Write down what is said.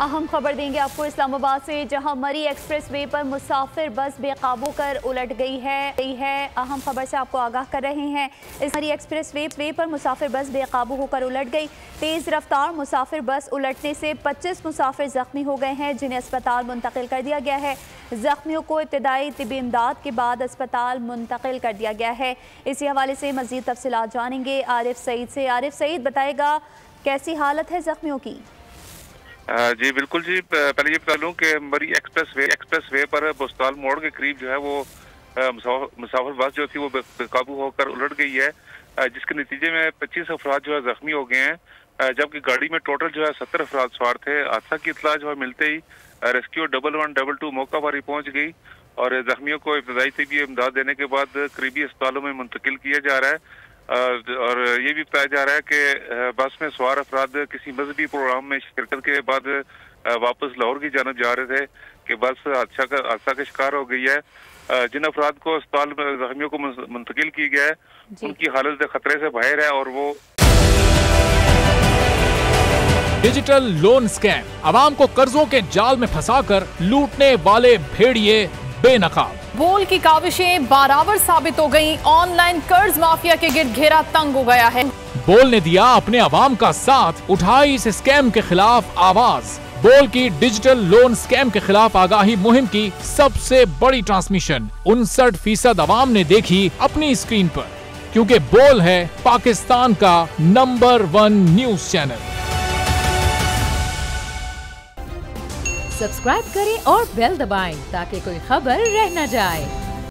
अहम खबर देंगे आपको इस्लामाबाद से, जहां मरी एक्सप्रेस वे पर मुसाफिर बस बेकाबू कर उलट गई है। अहम खबर से आपको आगाह कर रहे हैं। इस मरी एक्सप्रेस वे पर मुसाफिर बस बेकाबू होकर उलट गई। तेज़ रफ्तार मुसाफिर बस उलटने से 25 मुसाफिर जख्मी हो गए हैं, जिन्हें अस्पताल मुंतकिल कर दिया गया है। जख्मियों को इब्तदाई तिब्बी इमदाद के बाद अस्पताल मुंतकिल कर दिया गया है। इसी हवाले से मज़ीद तफसीलात जानेंगे आरिफ सईद से। आरिफ सईद, बताएगा कैसी हालत है जख्मियों की? जी बिल्कुल जी, पहले ये बता लूँ कि मरी एक्सप्रेस वे पर बुस्ताल मोड़ के करीब जो है वो मुसाफिर बस जो थी वो बेकाबू होकर उलट गई है, जिसके नतीजे में 25 अफराद जो है जख्मी हो गए हैं, जबकि गाड़ी में टोटल जो है 70 अफराद सवार थे। हादसा की इतला जो है मिलते ही रेस्क्यू 1112 मौका पर ही पहुंच गई और जख्मियों को इब्तदाई तिब्बी इमदाद देने के बाद करीबी अस्पतालों में मुंतकिल किया जा रहा है। और ये भी बताया जा रहा है कि बस में सवार अफराद किसी मजहबी प्रोग्राम में शिरकत के बाद वापस लाहौर की जानब जा रहे थे कि बस हादसा का शिकार हो गई है। जिन अफराद को अस्पताल में जख्मियों को मुंतकिल किया गया है, उनकी हालत खतरे से बाहर है और वो डिजिटल लोन स्कैम, आवाम को कर्जों के जाल में फंसाकर लूटने वाले भेड़िए बेनकाब। बोल की काविशें बाराबर साबित हो गईं। ऑनलाइन कर्ज माफिया के गिर्द घेरा तंग हो गया है। बोल ने दिया अपने आवाम का साथ, उठाई इस स्कैम के खिलाफ आवाज। बोल की डिजिटल लोन स्कैम के खिलाफ आगाही मुहिम की सबसे बड़ी ट्रांसमिशन 59% आवाम ने देखी अपनी स्क्रीन पर, क्योंकि बोल है पाकिस्तान का नंबर 1 न्यूज चैनल। सब्सक्राइब करें और बेल दबाएं ताकि कोई खबर रह न जाए।